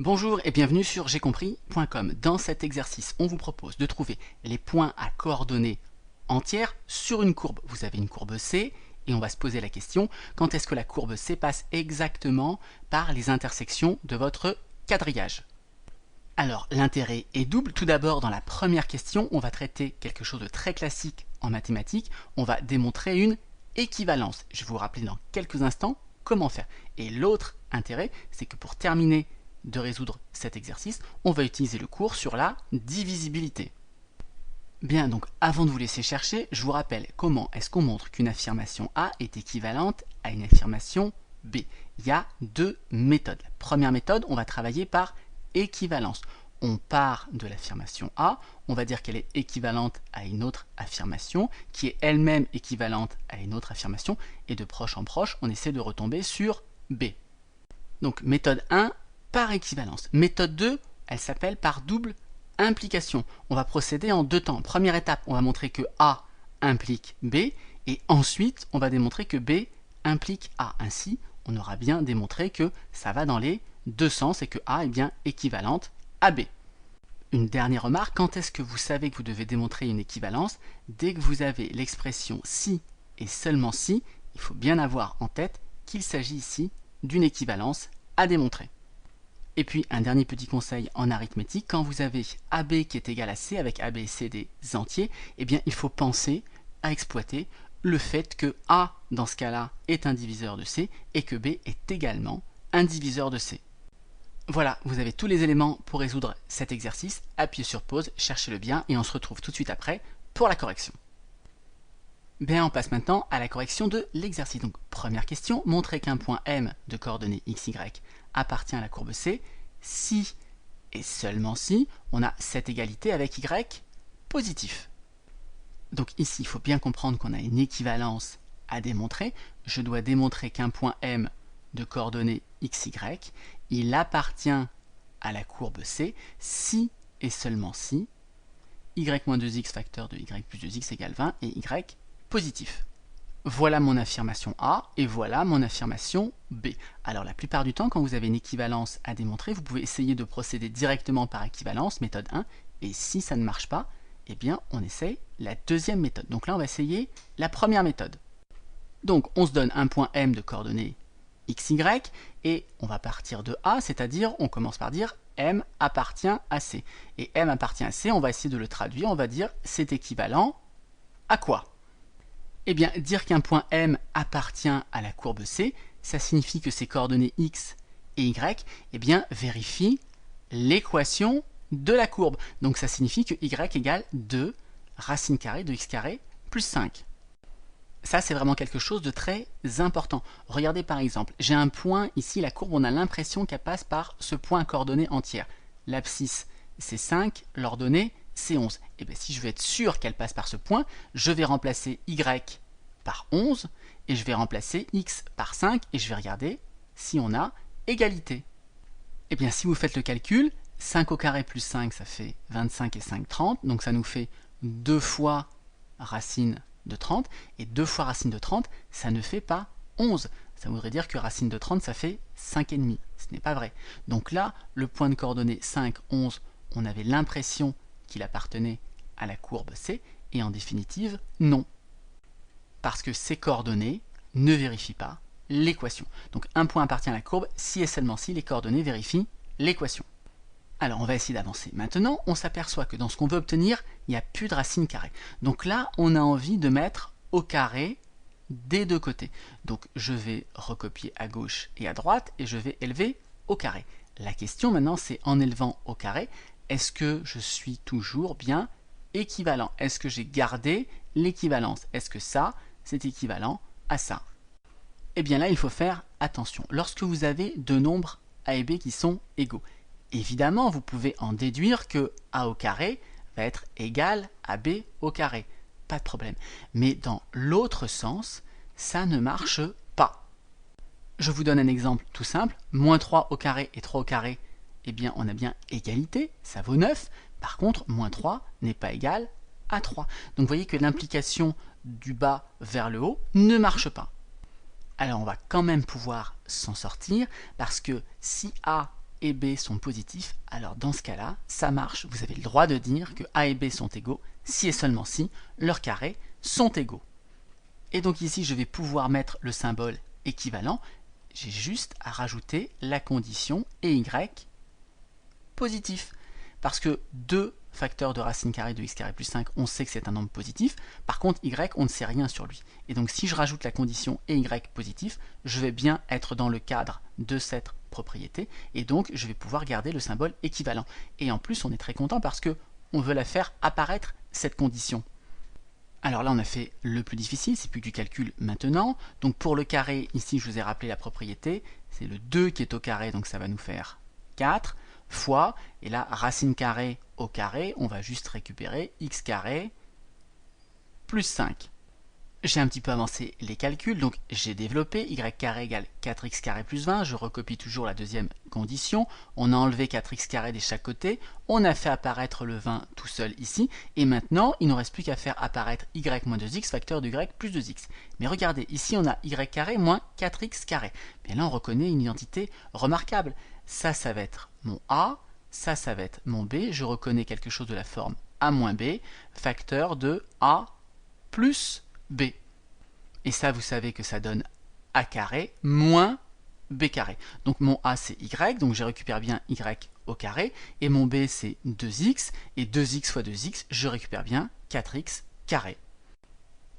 Bonjour et bienvenue sur j'aicompris.com. Dans cet exercice, on vous propose de trouver les points à coordonnées entières sur une courbe. Vous avez une courbe C et on va se poser la question, quand est-ce que la courbe C passe exactement par les intersections de votre quadrillage? Alors, l'intérêt est double. Tout d'abord, dans la première question, on va traiter quelque chose de très classique en mathématiques. On va démontrer une équivalence. Je vais vous rappeler dans quelques instants comment faire. Et l'autre intérêt, c'est que pour terminer de résoudre cet exercice, on va utiliser le cours sur la divisibilité. Bien, donc avant de vous laisser chercher, je vous rappelle comment est-ce qu'on montre qu'une affirmation A est équivalente à une affirmation B. Il y a deux méthodes. La première méthode, on va travailler par équivalence. On part de l'affirmation A, on va dire qu'elle est équivalente à une autre affirmation, qui est elle-même équivalente à une autre affirmation, et de proche en proche, on essaie de retomber sur B. Donc méthode 1, par équivalence. Méthode 2, elle s'appelle par double implication. On va procéder en deux temps. Première étape, on va montrer que A implique B, et ensuite, on va démontrer que B implique A. Ainsi, on aura bien démontré que ça va dans les deux sens et que A est bien équivalente à B. Une dernière remarque, quand est-ce que vous savez que vous devez démontrer une équivalence? Dès que vous avez l'expression si et seulement si, il faut bien avoir en tête qu'il s'agit ici d'une équivalence à démontrer. Et puis un dernier petit conseil en arithmétique, quand vous avez AB qui est égal à C avec AB et C des entiers, eh bien il faut penser à exploiter le fait que A dans ce cas-là est un diviseur de C et que B est également un diviseur de C. Voilà, vous avez tous les éléments pour résoudre cet exercice. Appuyez sur pause, cherchez-le bien et on se retrouve tout de suite après pour la correction. Bien, on passe maintenant à la correction de l'exercice. Donc, première question, montrer qu'un point M de coordonnées x, y appartient à la courbe C si et seulement si on a cette égalité avec y positif. Donc ici, il faut bien comprendre qu'on a une équivalence à démontrer. Je dois démontrer qu'un point M de coordonnées x, y, il appartient à la courbe C si et seulement si y moins 2x facteur de y plus 2x égale 20 et y positif. Voilà mon affirmation A et voilà mon affirmation B. Alors la plupart du temps, quand vous avez une équivalence à démontrer, vous pouvez essayer de procéder directement par équivalence, méthode 1, et si ça ne marche pas, eh bien on essaye la deuxième méthode. Donc là on va essayer la première méthode. Donc on se donne un point M de coordonnées x, y, et on va partir de A, c'est-à-dire on commence par dire M appartient à C. Et M appartient à C, on va essayer de le traduire, on va dire c'est équivalent à quoi? Eh bien, dire qu'un point M appartient à la courbe C, ça signifie que ses coordonnées x et y, eh bien, vérifient l'équation de la courbe. Donc ça signifie que y égale 2 racine carrée de x carré plus 5. Ça, c'est vraiment quelque chose de très important. Regardez par exemple, j'ai un point ici, la courbe, on a l'impression qu'elle passe par ce point à coordonnées entières. L'abscisse, c'est 5, l'ordonnée, c'est 11. Et bien si je veux être sûr qu'elle passe par ce point, je vais remplacer y par 11 et je vais remplacer x par 5 et je vais regarder si on a égalité. Et bien si vous faites le calcul, 5 au carré plus 5 ça fait 25 et 5 30, donc ça nous fait 2 fois racine de 30 et 2 fois racine de 30 ça ne fait pas 11. Ça voudrait dire que racine de 30 ça fait 5,5. Ce n'est pas vrai. Donc là, le point de coordonnées 5, 11, on avait l'impression qu'il appartenait à la courbe C, et en définitive, non. Parce que ces coordonnées ne vérifient pas l'équation. Donc un point appartient à la courbe si et seulement si les coordonnées vérifient l'équation. Alors on va essayer d'avancer. Maintenant, on s'aperçoit que dans ce qu'on veut obtenir, il n'y a plus de racine carrée. Donc là, on a envie de mettre au carré des deux côtés. Donc je vais recopier à gauche et à droite, et je vais élever au carré. La question maintenant, c'est en élevant au carré, est-ce que je suis toujours bien équivalent? Est-ce que j'ai gardé l'équivalence? Est-ce que ça, c'est équivalent à ça? Eh bien là, il faut faire attention. Lorsque vous avez deux nombres a et b qui sont égaux, évidemment, vous pouvez en déduire que a au carré va être égal à b au carré. Pas de problème. Mais dans l'autre sens, ça ne marche pas. Je vous donne un exemple tout simple. Moins 3 au carré et 3 au carré, eh bien on a bien égalité, ça vaut 9. Par contre, moins 3 n'est pas égal à 3. Donc vous voyez que l'implication du bas vers le haut ne marche pas. Alors on va quand même pouvoir s'en sortir, parce que si A et B sont positifs, alors dans ce cas-là, ça marche. Vous avez le droit de dire que A et B sont égaux si et seulement si leurs carrés sont égaux. Et donc ici, je vais pouvoir mettre le symbole équivalent. J'ai juste à rajouter la condition et y positif. Parce que 2 facteurs de racine carrée de x carré plus 5, on sait que c'est un nombre positif. Par contre, y, on ne sait rien sur lui. Et donc si je rajoute la condition et y positif, je vais bien être dans le cadre de cette propriété. Et donc, je vais pouvoir garder le symbole équivalent. Et en plus, on est très content parce que on veut la faire apparaître, cette condition. Alors là, on a fait le plus difficile, c'est plus que du calcul maintenant. Donc pour le carré, ici, je vous ai rappelé la propriété. C'est le 2 qui est au carré, donc ça va nous faire 4 fois, et là, racine carrée au carré, on va juste récupérer x carré plus 5. J'ai un petit peu avancé les calculs, donc j'ai développé y carré égale 4x carré plus 20, je recopie toujours la deuxième condition, on a enlevé 4x carré de chaque côté, on a fait apparaître le 20 tout seul ici, et maintenant il ne nous reste plus qu'à faire apparaître y moins 2x facteur de y plus 2x. Mais regardez, ici on a y carré moins 4x carré. Bien là on reconnaît une identité remarquable. Ça va être mon a, ça va être mon b, je reconnais quelque chose de la forme a moins b, facteur de a plus b. Et ça, vous savez que ça donne a carré moins b carré. Donc mon a, c'est y, donc je récupère bien y au carré, et mon b, c'est 2x, et 2x fois 2x, je récupère bien 4x carré.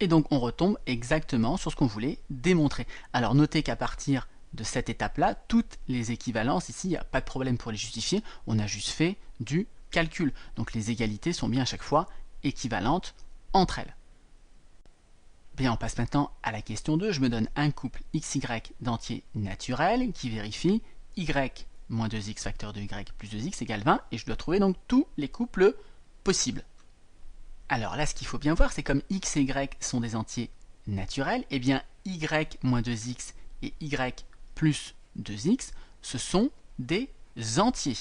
Et donc on retombe exactement sur ce qu'on voulait démontrer. Alors notez qu'à partir de cette étape-là, toutes les équivalences, ici, il n'y a pas de problème pour les justifier, on a juste fait du calcul. Donc les égalités sont bien à chaque fois équivalentes entre elles. Bien, on passe maintenant à la question 2. Je me donne un couple xy d'entiers naturels qui vérifie y moins 2x facteur de y plus 2x égale 20, et je dois trouver donc tous les couples possibles. Alors là, ce qu'il faut bien voir, c'est comme x et y sont des entiers naturels, et bien y moins 2x et y plus 2x, ce sont des entiers.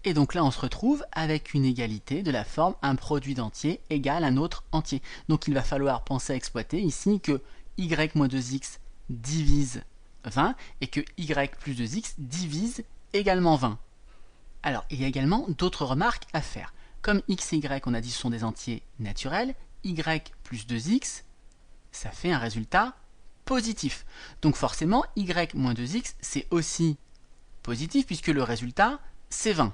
Et donc là, on se retrouve avec une égalité de la forme un produit d'entiers égale un autre entier. Donc il va falloir penser à exploiter ici que y moins 2x divise 20 et que y plus 2x divise également 20. Alors, il y a également d'autres remarques à faire. Comme x et y, on a dit, ce sont des entiers naturels, y plus 2x, ça fait un résultat positif. Donc forcément, y moins 2x, c'est aussi positif puisque le résultat, c'est 20.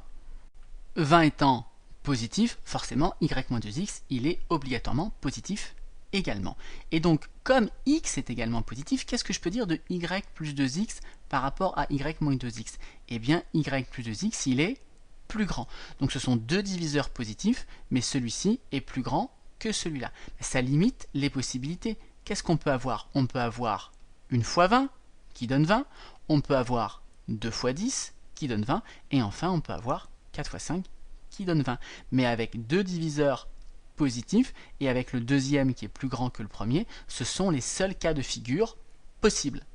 20 étant positif, forcément, y moins 2x, il est obligatoirement positif également. Et donc, comme x est également positif, qu'est-ce que je peux dire de y plus 2x par rapport à y moins 2x? Eh bien, y plus 2x, il est plus grand. Donc ce sont deux diviseurs positifs, mais celui-ci est plus grand que celui-là. Ça limite les possibilités. Qu'est-ce qu'on peut avoir? On peut avoir 1 fois 20, qui donne 20, on peut avoir 2 fois 10, qui donne 20, et enfin on peut avoir 4 fois 5, qui donne 20. Mais avec deux diviseurs positifs, et avec le deuxième qui est plus grand que le premier, ce sont les seuls cas de figure possibles.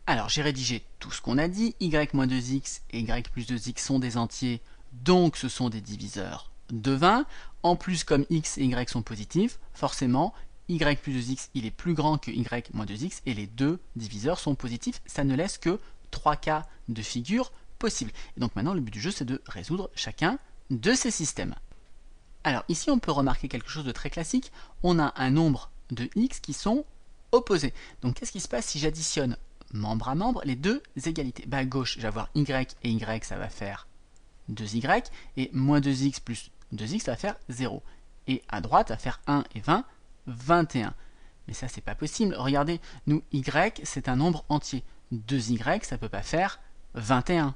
Alors j'ai rédigé tout ce qu'on a dit, y moins 2x et y plus 2x sont des entiers, donc ce sont des diviseurs de 20. En plus, comme x et y sont positifs, forcément, y plus 2x il est plus grand que y moins 2x, et les deux diviseurs sont positifs, ça ne laisse que 3 cas de figure possibles. Et donc maintenant, le but du jeu, c'est de résoudre chacun de ces systèmes. Alors ici, on peut remarquer quelque chose de très classique, on a un nombre de x qui sont opposés. Donc qu'est-ce qui se passe si j'additionne membre à membre les deux égalités? À gauche, je vais avoir y et y, ça va faire 2y, et moins 2x plus 2x, ça va faire 0. Et à droite, ça va faire 1 et 20, 21. Mais ça, c'est pas possible. Regardez, nous, y, c'est un nombre entier. 2y, ça peut pas faire 21.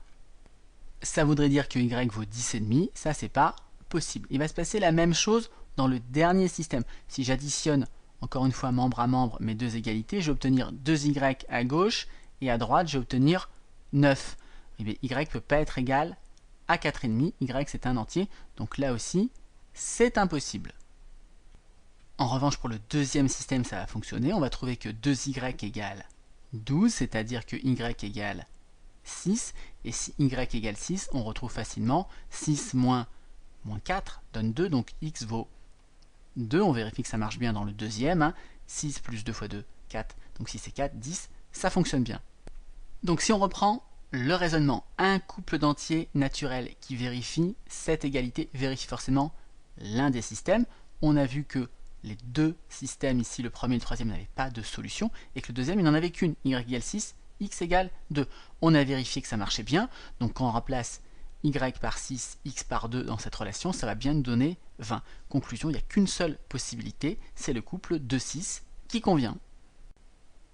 Ça voudrait dire que y vaut 10,5, ça, c'est pas possible. Il va se passer la même chose dans le dernier système. Si j'additionne encore une fois membre à membre mes deux égalités, je vais obtenir 2y à gauche, et à droite, je vais obtenir 9. Et bien, y ne peut pas être égal à 4,5, y c'est un entier, donc là aussi, c'est impossible. En revanche, pour le deuxième système, ça va fonctionner. On va trouver que 2y égale 12, c'est-à-dire que y égale 6, et si y égale 6, on retrouve facilement 6 moins 4 donne 2, donc x vaut 2, on vérifie que ça marche bien dans le deuxième, 6 plus 2 fois 2, 4, donc 6 et 4, 10, ça fonctionne bien. Donc si on reprend le raisonnement. Un couple d'entiers naturels qui vérifie cette égalité vérifie forcément l'un des systèmes. On a vu que les deux systèmes ici, le premier et le troisième, n'avaient pas de solution et que le deuxième, il n'en avait qu'une, y égale 6, x égale 2. On a vérifié que ça marchait bien, donc quand on remplace y par 6, x par 2 dans cette relation, ça va bien nous donner 20. Conclusion, il n'y a qu'une seule possibilité, c'est le couple 2,6 qui convient.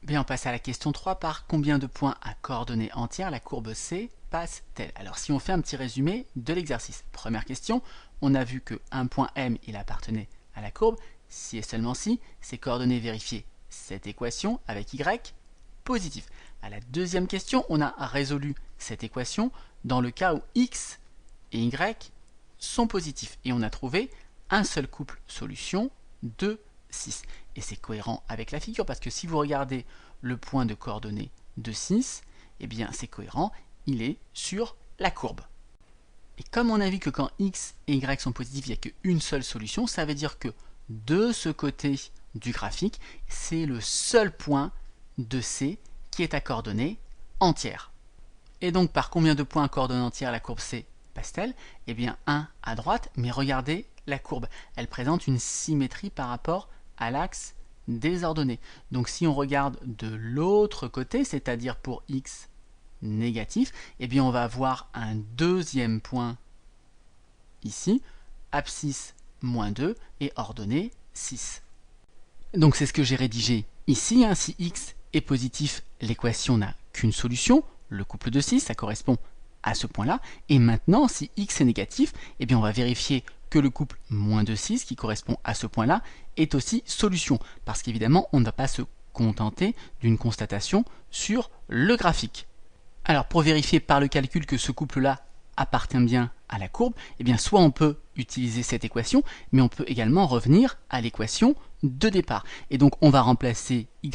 Bien, on passe à la question 3. Par combien de points à coordonnées entières la courbe C passe-t-elle? Alors, si on fait un petit résumé de l'exercice. Première question, on a vu qu'un point M, il appartenait à la courbe. Si et seulement si, ses coordonnées vérifiaient cette équation avec Y positif. À la deuxième question, on a résolu cette équation dans le cas où X et Y sont positifs. Et on a trouvé un seul couple solution de 6. Et c'est cohérent avec la figure parce que si vous regardez le point de coordonnées de 6, eh bien c'est cohérent, il est sur la courbe. Et comme on a vu que quand X et Y sont positifs, il n'y a qu'une seule solution, ça veut dire que de ce côté du graphique, c'est le seul point de C qui est à coordonnées entières. Et donc par combien de points à coordonnées entières la courbe C passe-t-elle? Eh bien 1 à droite, mais regardez la courbe, elle présente une symétrie par rapport à l'axe des ordonnées. Donc si on regarde de l'autre côté, c'est-à-dire pour x négatif, eh bien on va avoir un deuxième point ici, abscisse moins 2 et ordonnée 6. Donc c'est ce que j'ai rédigé ici. Si x est positif, l'équation n'a qu'une solution, le couple de 6, ça correspond à ce point-là. Et maintenant, si x est négatif, eh bien on va vérifier que le couple moins de 6, qui correspond à ce point-là, est aussi solution. Parce qu'évidemment, on ne va pas se contenter d'une constatation sur le graphique. Alors pour vérifier par le calcul que ce couple-là appartient bien à la courbe, eh bien soit on peut utiliser cette équation, mais on peut également revenir à l'équation de départ. Et donc on va remplacer y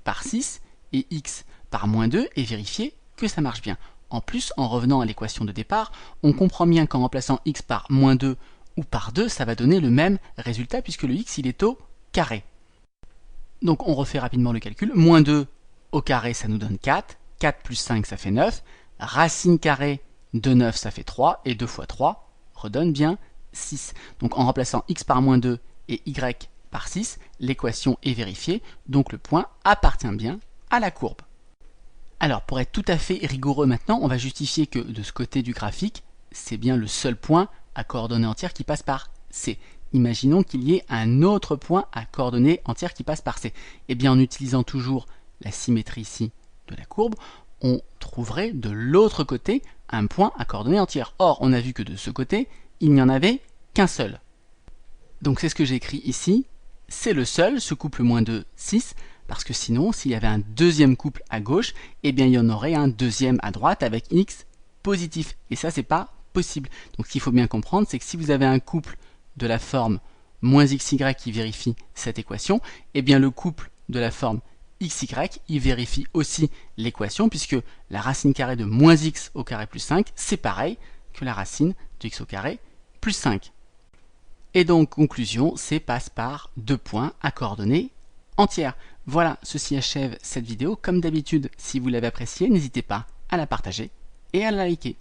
par 6 et x par moins 2 et vérifier que ça marche bien. En plus, en revenant à l'équation de départ, on comprend bien qu'en remplaçant x par moins 2 ou par 2, ça va donner le même résultat puisque le x il est au carré. Donc on refait rapidement le calcul. Moins 2 au carré, ça nous donne 4. 4 plus 5, ça fait 9. Racine carrée de 9, ça fait 3. Et 2 fois 3 redonne bien 6. Donc en remplaçant x par moins 2 et y par 6, l'équation est vérifiée. Donc le point appartient bien à la courbe. Alors pour être tout à fait rigoureux maintenant, on va justifier que de ce côté du graphique, c'est bien le seul point à coordonnées entières qui passe par C. Imaginons qu'il y ait un autre point à coordonnées entières qui passe par C. Eh bien en utilisant toujours la symétrie ici de la courbe, on trouverait de l'autre côté un point à coordonnées entières. Or, on a vu que de ce côté, il n'y en avait qu'un seul. Donc c'est ce que j'ai écrit ici. C'est le seul, ce couple moins 2, 6, parce que sinon, s'il y avait un deuxième couple à gauche, eh bien il y en aurait un deuxième à droite avec x positif. Et ça, c'est pas possible. Donc ce qu'il faut bien comprendre, c'est que si vous avez un couple de la forme moins xy qui vérifie cette équation, eh bien le couple de la forme xy, il vérifie aussi l'équation, puisque la racine carrée de moins x au carré plus 5, c'est pareil que la racine de x au carré plus 5. Et donc, conclusion, C passe par 2 points à coordonnées entières. Voilà, ceci achève cette vidéo. Comme d'habitude, si vous l'avez appréciée, n'hésitez pas à la partager et à la liker.